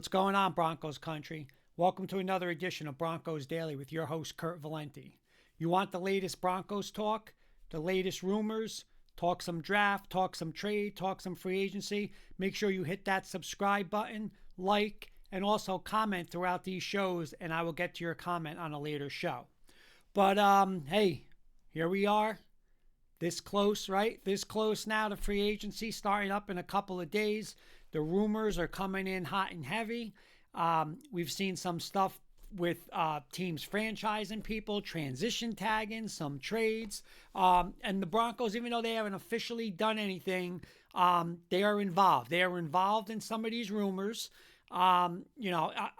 What's going on, Broncos country? Welcome to another edition of Broncos Daily with your host, Kurt Valenti. You want the latest Broncos talk, the latest rumors, talk some draft, talk some trade, talk some free agency? Make sure you hit that subscribe button, like, and also comment throughout these shows, and I will get to your comment on a later show. But hey, here we are. This close, right? This close now to free agency starting up in a couple of days. The rumors are coming in hot and heavy. We've seen some stuff with teams franchising people, transition tagging, some trades. And the Broncos, even though they haven't officially done anything, they are involved. They are involved in some of these rumors. I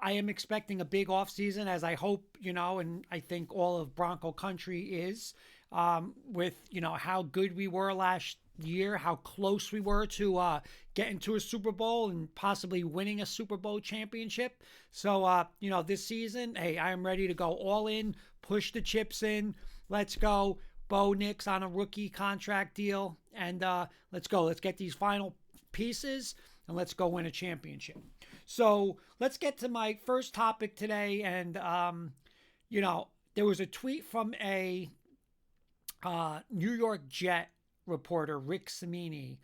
am expecting a big offseason, as I hope, and I think all of Bronco country is, with, how good we were last year, how close we were to getting to a Super Bowl and possibly winning a Super Bowl championship. So, this season, hey, I am ready to go all in, push the chips in. Let's go. Bo Nix on a rookie contract deal. And let's go. Let's get these final pieces and let's go win a championship. So let's get to my first topic today. And, there was a tweet from a New York Jet reporter, Rick Cimini,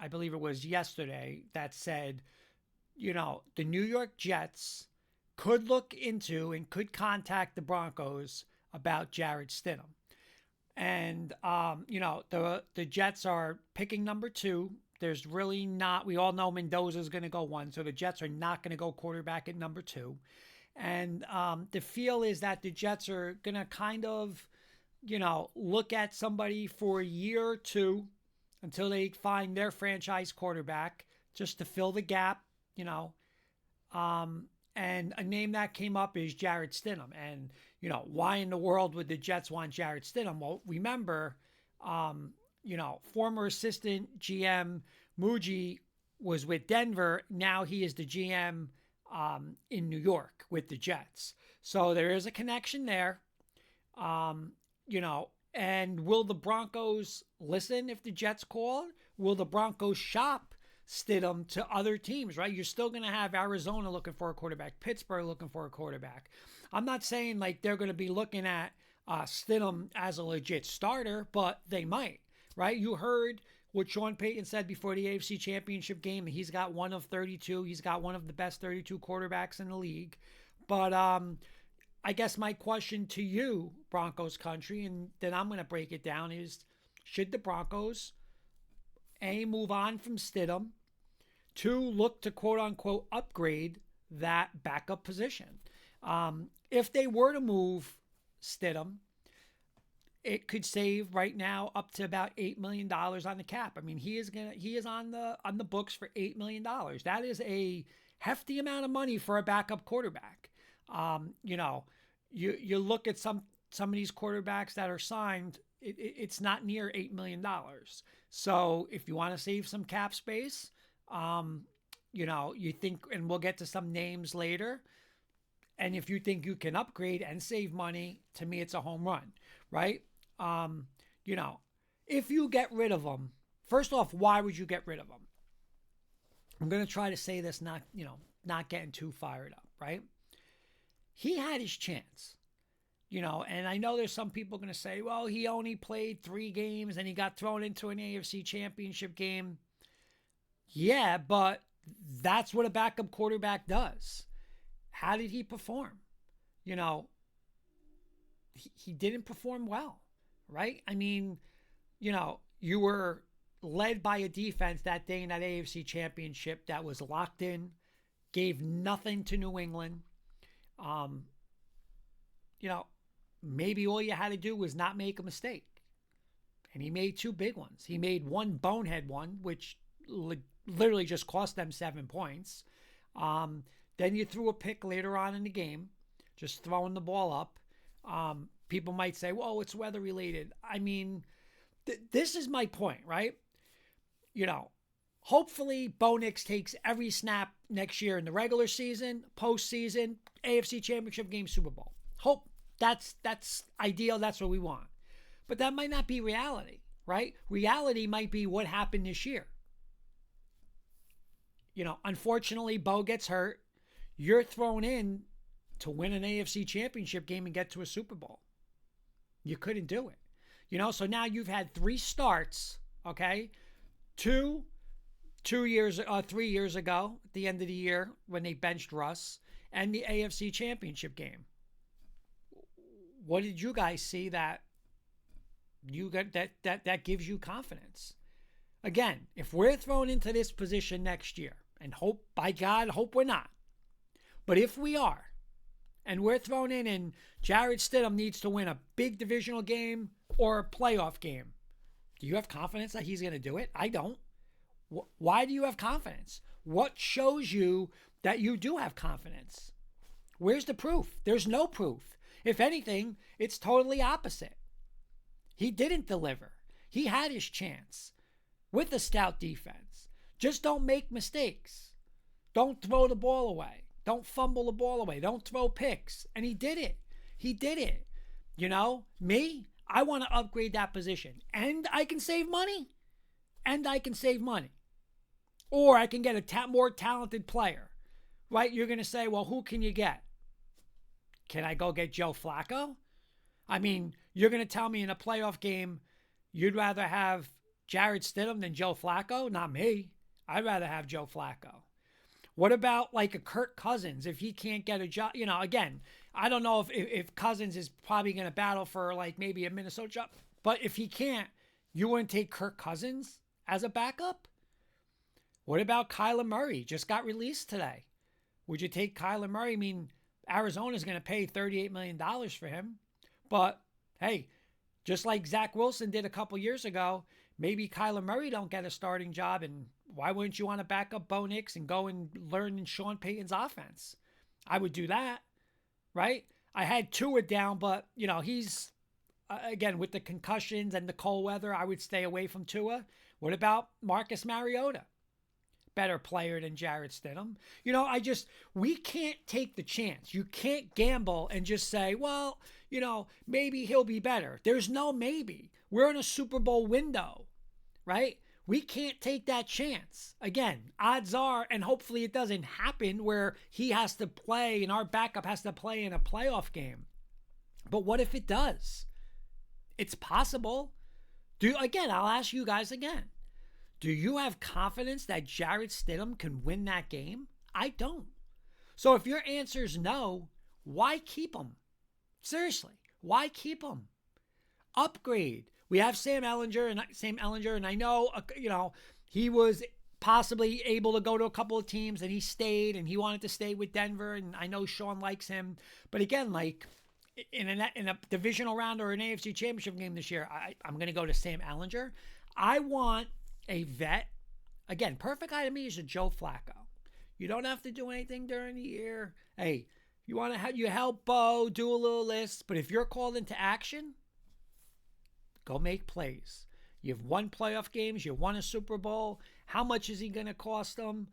I believe it was yesterday, that said, the New York Jets could look into and could contact the Broncos about Jarrett Stidham. And, the Jets are picking number 2. There's really not, we all know Mendoza's going to go 1, so the Jets are not going to go quarterback at number 2. And the feel is that the Jets are going to kind of, look at somebody for a year or two until they find their franchise quarterback just to fill the gap, and a name that came up is Jarrett Stidham. And, why in the world would the Jets want Jarrett Stidham? Well, remember, former assistant GM Muji was with Denver. Now he is the GM in New York with the Jets. So there is a connection there. And will the Broncos listen if the Jets call? Will the Broncos shop Stidham to other teams, right? You're still going to have Arizona looking for a quarterback, Pittsburgh looking for a quarterback. I'm not saying like they're going to be looking at Stidham as a legit starter, but they might, right? You heard what Sean Payton said before the AFC Championship game. He's got one of 32. He's got one of the best 32 quarterbacks in the league. But I guess my question to you, Broncos country, and then I'm going to break it down, is should the Broncos, A, move on from Stidham, 2, look to quote-unquote upgrade that backup position? If they were to move Stidham, it could save right now up to about $8 million on the cap. I mean, he is on the books for $8 million. That is a hefty amount of money for a backup quarterback. You look at some of these quarterbacks that are signed, it's not near $8 million. So if you want to save some cap space, you think, and we'll get to some names later, and if you think you can upgrade and save money, to me, it's a home run, right? If you get rid of them, first off, why would you get rid of them? I'm going to try to say this, not getting too fired up, right? He had his chance, and I know there's some people going to say, well, he only played 3 games and he got thrown into an AFC Championship game. Yeah, but that's what a backup quarterback does. How did he perform? He didn't perform well, right? I mean, you were led by a defense that day in that AFC Championship that was locked in, gave nothing to New England. Maybe all you had to do was not make a mistake. And he made 2 big ones. He made one bonehead one, which literally just cost them 7 points. Then you threw a pick later on in the game, just throwing the ball up. People might say, well, it's weather related. I mean, this is my point, right? Hopefully Bo Nix takes every snap next year in the regular season, postseason, AFC Championship game, Super Bowl. Hope that's ideal. That's what we want. But that might not be reality, right? Reality might be what happened this year. Unfortunately, Bo gets hurt. You're thrown in to win an AFC championship game and get to a Super Bowl. You couldn't do it. So now you've had 3 starts, okay? 3 years ago at the end of the year when they benched Russ, and the AFC championship game. What did you guys see that you got that gives you confidence? Again, if we're thrown into this position next year, and hope we're not, but if we are, and we're thrown in and Jarrett Stidham needs to win a big divisional game or a playoff game, do you have confidence that he's going to do it? I don't. Why do you have confidence? What shows you that you do have confidence? Where's the proof? There's no proof. If anything, it's totally opposite. He didn't deliver. He had his chance with a stout defense. Just don't make mistakes. Don't throw the ball away. Don't fumble the ball away. Don't throw picks. And he did it. He did it. Me, I want to upgrade that position. And I can save money. Or I can get a more talented player. Right? You're going to say, well, who can you get? Can I go get Joe Flacco? I mean, you're going to tell me in a playoff game you'd rather have Jarrett Stidham than Joe Flacco? Not me. I'd rather have Joe Flacco. What about like a Kirk Cousins if he can't get a job? Again, I don't know if Cousins is probably going to battle for like maybe a Minnesota job. But if he can't, you wouldn't take Kirk Cousins as a backup? What about Kyler Murray? Just got released today. Would you take Kyler Murray? I mean, Arizona's going to pay $38 million for him. But, hey, just like Zach Wilson did a couple years ago, maybe Kyler Murray don't get a starting job, and why wouldn't you want to back up Bo Nix and go and learn in Sean Payton's offense? I would do that, right? I had Tua down, but, he's, again, with the concussions and the cold weather, I would stay away from Tua. What about Marcus Mariota? Better player than Jarrett Stidham. We can't take the chance. You can't gamble and just say, well, maybe he'll be better. There's no maybe. We're in a Super Bowl window, right? We can't take that chance. Again, odds are, and hopefully it doesn't happen where he has to play and our backup has to play in a playoff game. But what if it does? It's possible. I'll ask you guys again. Do you have confidence that Jarrett Stidham can win that game? I don't. So if your answer is no, why keep him? Seriously, why keep him? Upgrade. We have Sam Ellinger, and I know, he was possibly able to go to a couple of teams, and he stayed, and he wanted to stay with Denver, and I know Sean likes him. But again, like in a divisional round or an AFC championship game this year, I'm going to go to Sam Ellinger. I want a vet. Again, perfect guy to me is a Joe Flacco. You don't have to do anything during the year. Hey, you want to you help Bo do a little list, but if you're called into action, go make plays. You've won playoff games. You won a Super Bowl. How much is he going to cost them?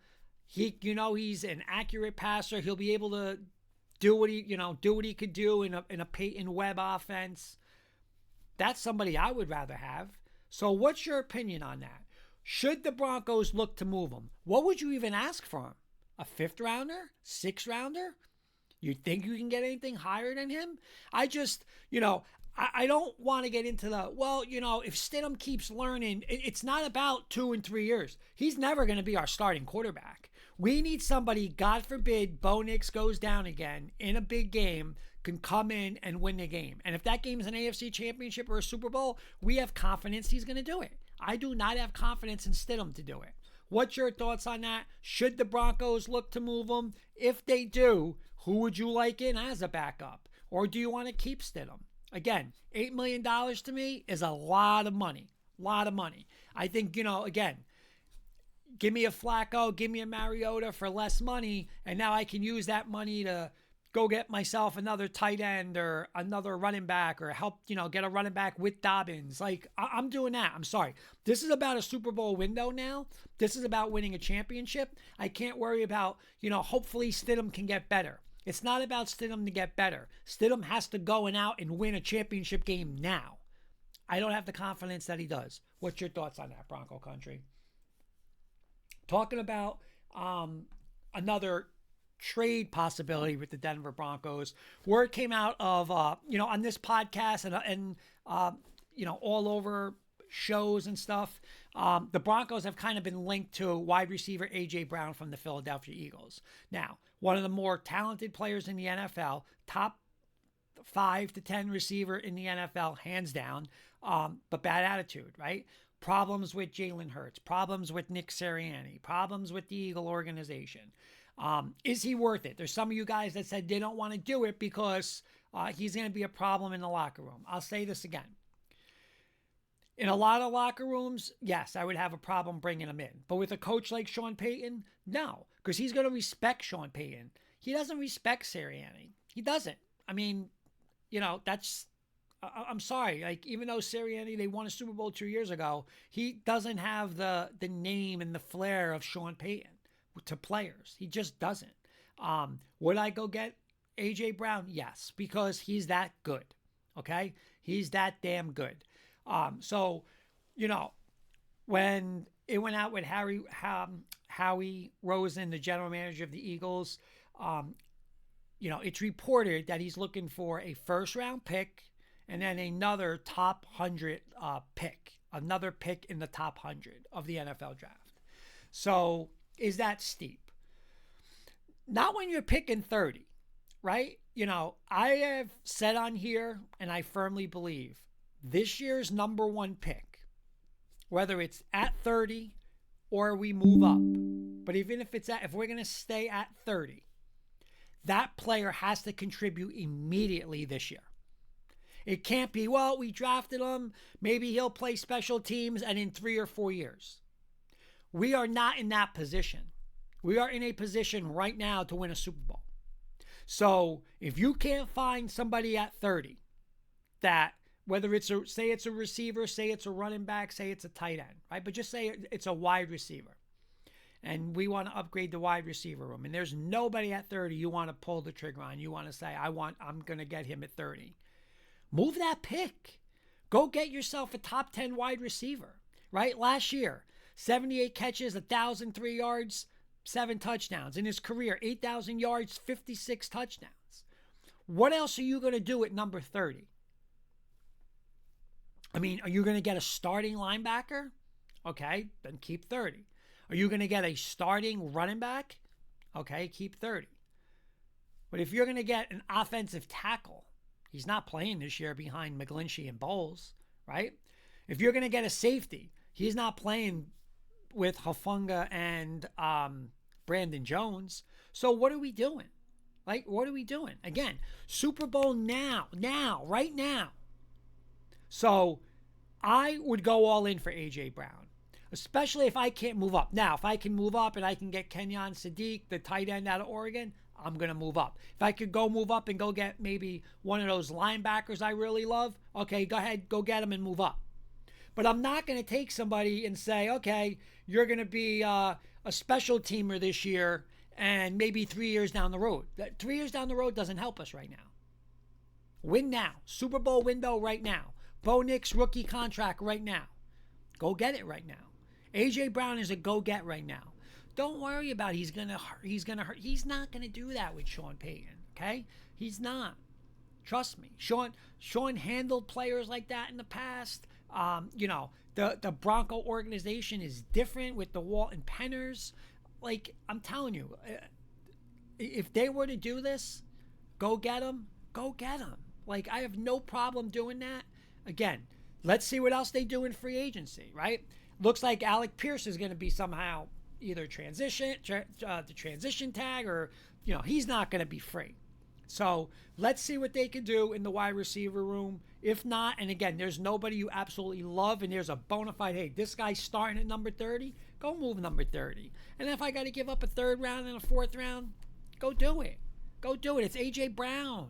He's an accurate passer. He'll be able to do what he could do in a Peyton Webb offense. That's somebody I would rather have. So what's your opinion on that? Should the Broncos look to move him? What would you even ask for him? A 5th rounder? 6th rounder? You think you can get anything higher than him? I don't want to get into if Stidham keeps learning, it's not about 2 and 3 years. He's never going to be our starting quarterback. We need somebody, God forbid, Bo Nix goes down again in a big game, can come in and win the game. And if that game is an AFC championship or a Super Bowl, we have confidence he's going to do it. I do not have confidence in Stidham to do it. What's your thoughts on that? Should the Broncos look to move him? If they do, who would you like in as a backup? Or do you want to keep Stidham? Again, $8 million to me is a lot of money. I think, again, give me a Flacco, give me a Mariota for less money, and now I can use that money to go get myself another tight end or another running back or help, get a running back with Dobbins. Like, I'm doing that. I'm sorry. This is about a Super Bowl window now. This is about winning a championship. I can't worry about, hopefully Stidham can get better. It's not about Stidham to get better. Stidham has to go out and win a championship game now. I don't have the confidence that he does. What's your thoughts on that, Bronco Country? Talking about another trade possibility with the Denver Broncos. Word came out of, on this podcast and all over shows and stuff. The Broncos have kind of been linked to wide receiver A.J. Brown from the Philadelphia Eagles. Now, one of the more talented players in the NFL, top 5 to 10 receiver in the NFL, hands down, but bad attitude, right? Problems with Jalen Hurts, problems with Nick Sirianni, problems with the Eagle organization. Is he worth it? There's some of you guys that said they don't want to do it because he's going to be a problem in the locker room. I'll say this again. In a lot of locker rooms, yes, I would have a problem bringing him in. But with a coach like Sean Payton, no, because he's going to respect Sean Payton. He doesn't respect Sirianni. He doesn't. I mean, I'm sorry. Like, even though Sirianni, they won a Super Bowl 2 years ago, he doesn't have the name and the flair of Sean Payton to players. He just doesn't. Would I go get A.J. Brown? Yes, because he's that good. Okay? He's that damn good. When it went out with Howie Roseman, the general manager of the Eagles, it's reported that he's looking for a first-round pick and then another top 100 pick, another pick in the top 100 of the NFL draft. So is that steep? Not when you're picking 30, right? I have said on here, and I firmly believe, this year's number one pick, whether it's at 30 or we move up, but even if we're going to stay at 30, that player has to contribute immediately this year. It can't be, well, we drafted him, maybe he'll play special teams, and in 3 or 4 years. We are not in that position. We are in a position right now to win a Super Bowl. So if you can't find somebody at 30 that, whether say it's a receiver, say it's a running back, say it's a tight end, right? But just say it's a wide receiver. And we want to upgrade the wide receiver room. And there's nobody at 30 you want to pull the trigger on. You want to say, I'm going to get him at 30. Move that pick. Go get yourself a top 10 wide receiver, right? Last year, 78 catches, 1,003 yards, 7 touchdowns. In his career, 8,000 yards, 56 touchdowns. What else are you going to do at number 30? I mean, are you going to get a starting linebacker? Okay, then keep 30. Are you going to get a starting running back? Okay, keep 30. But if you're going to get an offensive tackle, he's not playing this year behind McGlinchey and Bowles, right? If you're going to get a safety, he's not playing with Hufanga and Brandon Jones. So what are we doing? Like, what are we doing? Again, Super Bowl now, right now. So I would go all in for A.J. Brown, especially if I can't move up. Now, if I can move up and I can get Kenyon Sadiq, the tight end out of Oregon, I'm going to move up. If I could move up and go get maybe one of those linebackers I really love, okay, go ahead, go get them and move up. But I'm not going to take somebody and say, okay, you're going to be a special teamer this year and maybe 3 years down the road. 3 years down the road doesn't help us right now. Win now. Super Bowl window right now. Bo Nix rookie contract right now. Go get it right now. A.J. Brown is a go-get right now. Don't worry about he's gonna hurt. He's not gonna do that with Sean Payton. Okay, he's not. Trust me. Sean handled players like that in the past. The Bronco organization is different with the Walton Penners. Like, I'm telling you, if they were to do this, go get them. Go get them. Like, I have no problem doing that. Again, let's see what else they do in free agency, right? Looks like Alec Pierce is going to be somehow either the transition tag, or, he's not going to be free. So let's see what they can do in the wide receiver room. If not, and again, there's nobody you absolutely love and there's a bona fide, hey, this guy's starting at number 30, go move number 30. And if I got to give up a 3rd round and a 4th round, go do it. Go do it. It's A.J. Brown.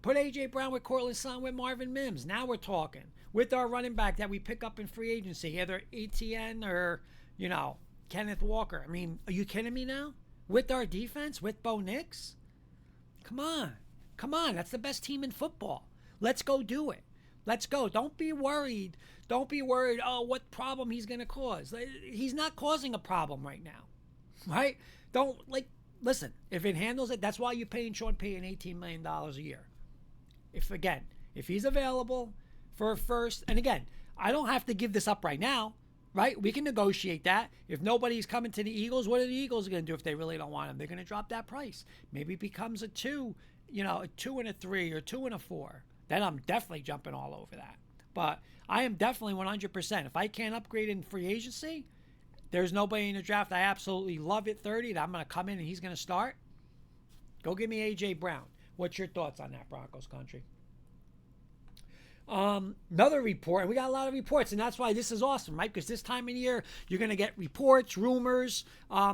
Put A.J. Brown with Cortland Sutton with Marvin Mims. Now we're talking. With our running back that we pick up in free agency, either Etienne or, Kenneth Walker. I mean, are you kidding me now? With our defense, with Bo Nix? Come on. That's the best team in football. Let's go do it. Let's go. Don't be worried. Oh, what problem he's going to cause. He's not causing a problem right now. right? Don't listen. If it handles it, that's why you're paying Sean Payton $18 million a year. If he's available for a first, and again, I don't have to give this up right now, right? We can negotiate that. If nobody's coming to the Eagles, what are the Eagles going to do if they really don't want him? They're going to drop that price. Maybe it becomes a 2, a 2 and a 3 or 2 and a 4. Then I'm definitely jumping all over that. But I am definitely 100%. If I can't upgrade in free agency, there's nobody in the draft I absolutely love at 30 that I'm going to come in and he's going to start. Go give me A.J. Brown. What's your thoughts on that, Broncos country? Another report, and we got a lot of reports, and that's why this is awesome, right? Because this time of year, you're going to get reports, rumors,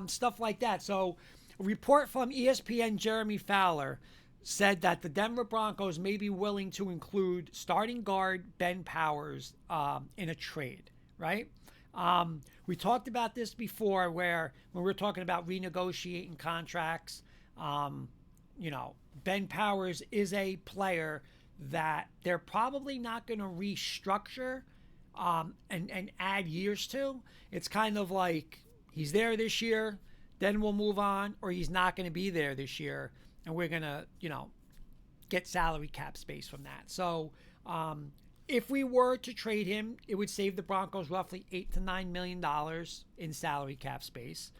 stuff like that. So a report from ESPN Jeremy Fowler said that the Denver Broncos may be willing to include starting guard Ben Powers in a trade, right? We talked about this before where when we were talking about renegotiating contracts, Ben Powers is a player that they're probably not going to restructure and add years to. It's kind of like he's there this year, then we'll move on, or he's not going to be there this year, and we're going to, get salary cap space from that. So if we were to trade him, it would save the Broncos roughly $8 to $9 million in salary cap space.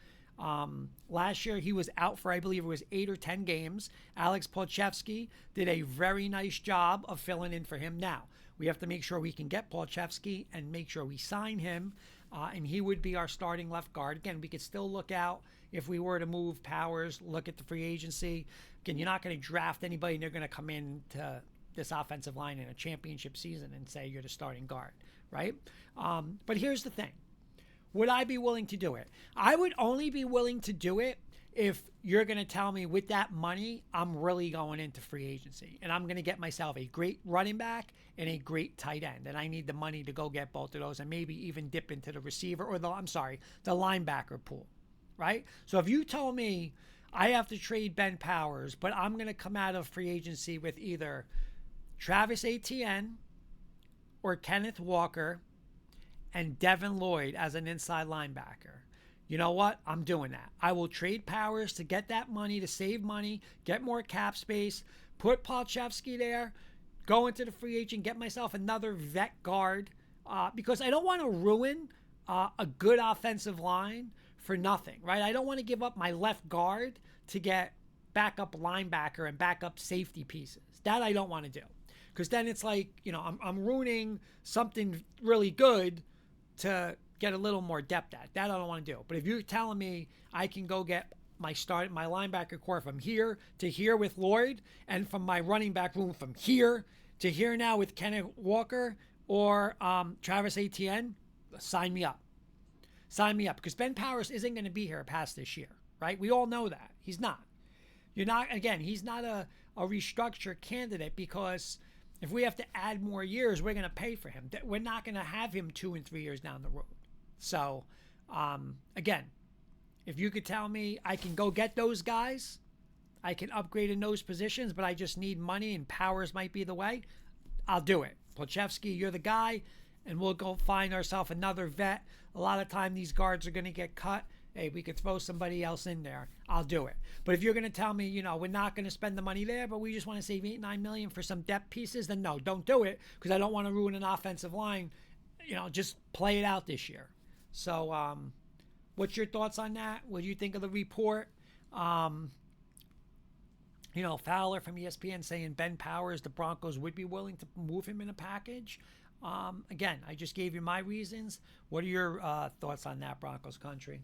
Last year, he was out for, I believe it was 8 or 10 games. Alex Polchevsky did a very nice job of filling in for him. Now, we have to make sure we can get Polchevsky and make sure we sign him, and he would be our starting left guard. Again, we could still look out if we were to move Powers, look at the free agency. Again, you're not going to draft anybody, and they're going to come in to this offensive line in a championship season and say you're the starting guard, right? But here's the thing. Would I be willing to do it? I would only be willing to do it if you're going to tell me with that money, I'm really going into free agency and I'm going to get myself a great running back and a great tight end. And I need the money to go get both of those and maybe even dip into the receiver or the linebacker pool, right? So if you told me I have to trade Ben Powers, but I'm going to come out of free agency with either Travis Etienne or Kenneth Walker and Devin Lloyd as an inside linebacker. You know what? I'm doing that. I will trade Powers to get that money, to save money, get more cap space, put Polchevsky there, go into the free agent, get myself another vet guard, because I don't want to ruin a good offensive line for nothing, right? I don't want to give up my left guard to get backup linebacker and backup safety pieces. That I don't want to do, because then it's like, I'm ruining something really good to get a little more depth at. That I don't want to do. But if you're telling me I can go get my linebacker core from here to here with Lloyd, and from my running back room from here to here now with Kenneth Walker or Travis Etienne, sign me up. Sign me up, because Ben Powers isn't going to be here past this year, right? We all know that. He's not. He's not a restructure candidate, because if we have to add more years, we're going to pay for him. We're not going to have him 2 and 3 years down the road. So, again, if you could tell me I can go get those guys, I can upgrade in those positions, but I just need money and Powers might be the way, I'll do it. Polchevsky, you're the guy, and we'll go find ourselves another vet. A lot of time these guards are going to get cut. Hey, we could throw somebody else in there. I'll do it. But if you're going to tell me, we're not going to spend the money there, but we just want to save $8-9 million for some depth pieces, then no, don't do it, because I don't want to ruin an offensive line. Just play it out this year. So, what's your thoughts on that? What do you think of the report? Fowler from ESPN saying Ben Powers, the Broncos would be willing to move him in a package. Again, I just gave you my reasons. What are your thoughts on that, Broncos country?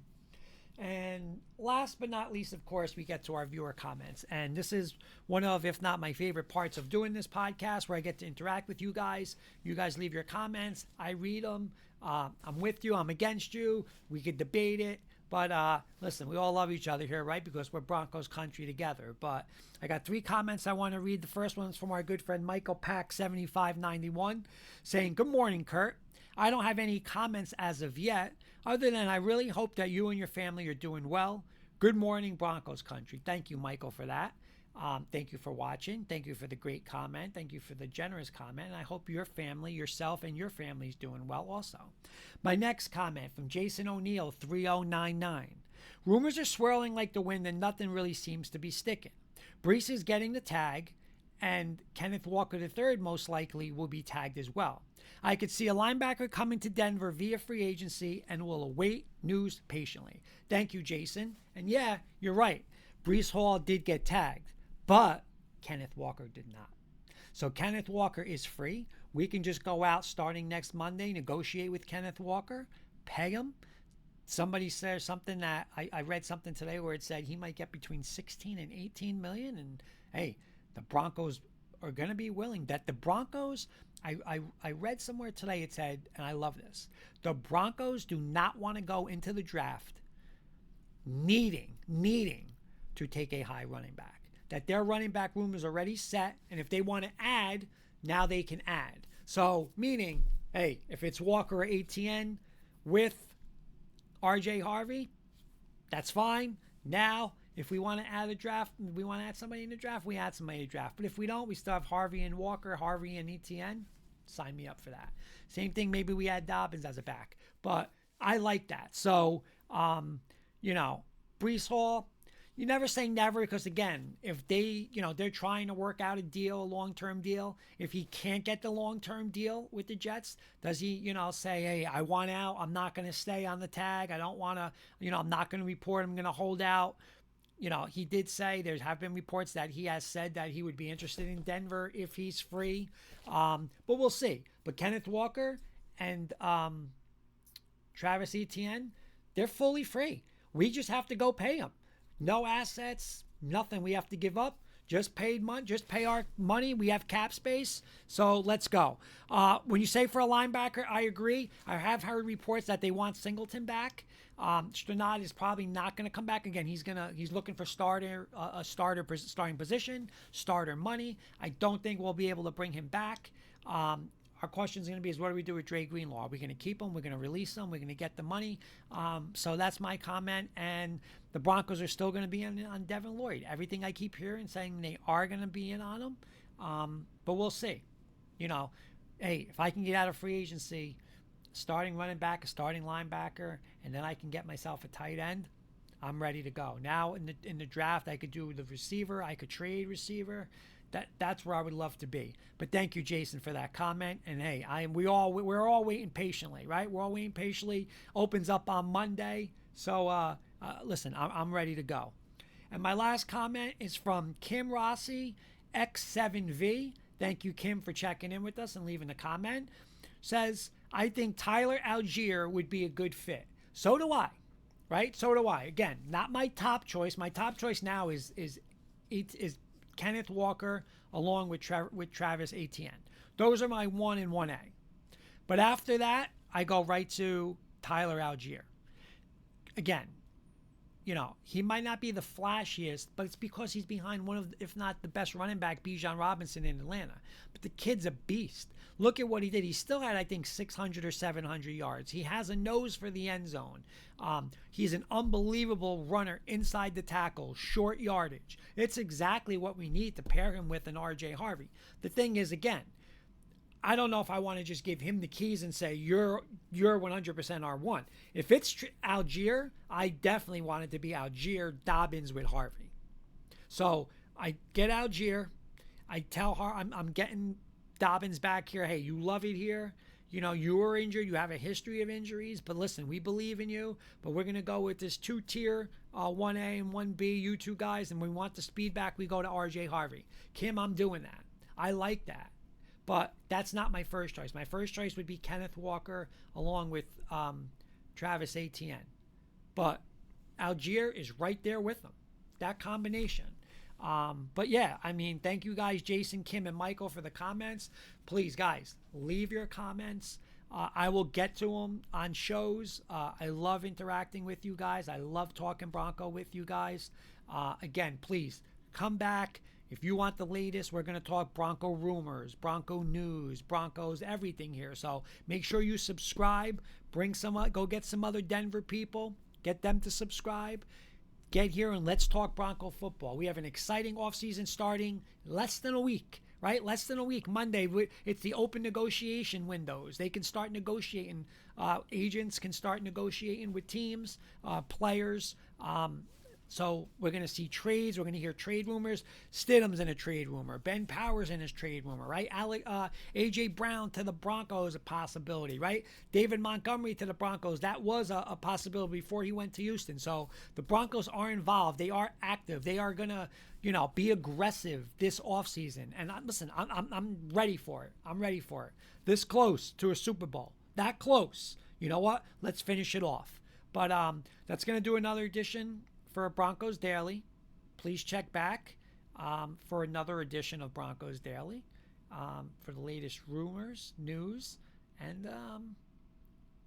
And last but not least, of course, we get to our viewer comments. And this is one of, if not my favorite parts of doing this podcast, where I get to interact with you guys. You guys leave your comments. I read them. I'm with you. I'm against you. We could debate it. But listen, we all love each other here, right? Because we're Broncos country together. But I got 3 comments I want to read. The first one is from our good friend Michael Pack 7591 saying, "Good morning, Kurt. I don't have any comments as of yet, other than I really hope that you and your family are doing well. Good morning, Broncos country." Thank you, Michael, for that. Thank you for watching. Thank you for the great comment. Thank you for the generous comment. And I hope your family, yourself, and your family is doing well also. My next comment from Jason O'Neill 3099 Rumors are swirling like the wind and nothing really seems to be sticking. Brees is getting the tag, and Kenneth Walker III most likely will be tagged as well. I could see a linebacker coming to Denver via free agency and will await news patiently. Thank you, Jason. And yeah, you're right. Brees Hall did get tagged, but Kenneth Walker did not. So Kenneth Walker is free. We can just go out starting next Monday, negotiate with Kenneth Walker, pay him. Somebody said something that I read something today where it said he might get between 16 and 18 million. And hey, the Broncos are going to be willing. That the Broncos, I read somewhere today it said, and I love this, the Broncos do not want to go into the draft needing to take a high running back. That their running back room is already set, and if they want to add, now they can add. So meaning, hey, if it's Walker or ATN with RJ Harvey, that's fine. Now, if we want to add a draft, we want to add somebody in the draft, we add somebody in the draft. But if we don't, we still have Harvey and Walker, Harvey and ETN. Sign me up for that. Same thing, maybe we add Dobbins as a back. But I like that. So, Brees Hall, you never say never, because again, if they're trying to work out a deal, a long-term deal, if he can't get the long-term deal with the Jets, does he, say, hey, I want out, I'm not going to stay on the tag, I don't want to, I'm not going to report, I'm going to hold out. He did say, there have been reports that he has said that he would be interested in Denver if he's free. But we'll see. But Kenneth Walker and Travis Etienne, they're fully free. We just have to go pay them. No assets, nothing we have to give up. Just pay our money. We have cap space, so let's go. When you say for a linebacker, I agree. I have heard reports that they want Singleton back. Stranad is probably not going to come back again. He's looking for starting position, starter money. I don't think we'll be able to bring him back. Our question is going to be what do we do with Dre Greenlaw? Are we going to keep him? We're going to release him? We're going to get the money? So that's my comment. And the Broncos are still going to be on Devin Lloyd. Everything I keep hearing saying they are going to be in on him. But we'll see. Hey, if I can get out of free agency, starting running back, a starting linebacker, and then I can get myself a tight end, I'm ready to go. Now in the draft, I could do the receiver. I could trade receiver. That's where I would love to be. But thank you, Jason, for that comment. And hey, we're all waiting patiently, right? We're all waiting patiently. Opens up on Monday. So listen, I'm ready to go. And my last comment is from Kim Rossi, X7V. Thank you, Kim, for checking in with us and leaving a comment. Says, I think Tyler Algier would be a good fit. So do I, right? So do I. Again, not my top choice. My top choice now is Kenneth Walker along with Travis Etienne. Those are my 1 and 1A. But after that, I go right to Tyler Algier. Again, he might not be the flashiest, but it's because he's behind one of, if not the best running back, Bijan Robinson in Atlanta. But the kid's a beast. Look at what he did. He still had, I think, 600 or 700 yards. He has a nose for the end zone. He's an unbelievable runner inside the tackle, short yardage. It's exactly what we need to pair him with an RJ Harvey. The thing is, again, I don't know if I want to just give him the keys and say, you're 100% R1. If it's Algier, I definitely want it to be Algier Dobbins with Harvey. So I get Algier. I tell her I'm getting Dobbins back here. Hey, you love it here. You were injured. You have a history of injuries. But listen, we believe in you. But we're going to go with this 2-tier, 1A and 1B, you two guys. And we want the speed back. We go to RJ Harvey. Kim, I'm doing that. I like that. But that's not my first choice. My first choice would be Kenneth Walker along with Travis Etienne. But Algier is right there with them. That combination. But yeah, thank you guys, Jason, Kim, and Michael, for the comments. Please, guys, leave your comments. I will get to them on shows. I love interacting with you guys. I love talking Bronco with you guys. Again, please come back. If you want the latest, we're going to talk Bronco rumors, Bronco news, Broncos, everything here. So make sure you subscribe. Go get some other Denver people. Get them to subscribe. Get here and let's talk Bronco football. We have an exciting offseason starting less than a week. right? Less than a week. Monday, it's the open negotiation windows. They can start negotiating. Agents can start negotiating with teams, players. So we're going to see trades. We're going to hear trade rumors. Stidham's in a trade rumor. Ben Powers in his trade rumor, right? A.J. Brown to the Broncos, a possibility, right? David Montgomery to the Broncos. That was a possibility before he went to Houston. So the Broncos are involved. They are active. They are going to, be aggressive this offseason. And listen, I'm ready for it. I'm ready for it. This close to a Super Bowl. That close. You know what? Let's finish it off. But that's going to do another edition for Broncos Daily. Please check back for another edition of Broncos Daily for the latest rumors, news, and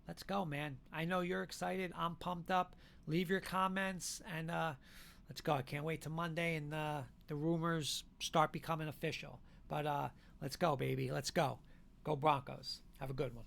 let's go, man. I know you're excited. I'm pumped up. Leave your comments, and let's go. I can't wait till Monday and the rumors start becoming official. But let's go, baby. Let's go. Go Broncos. Have a good one.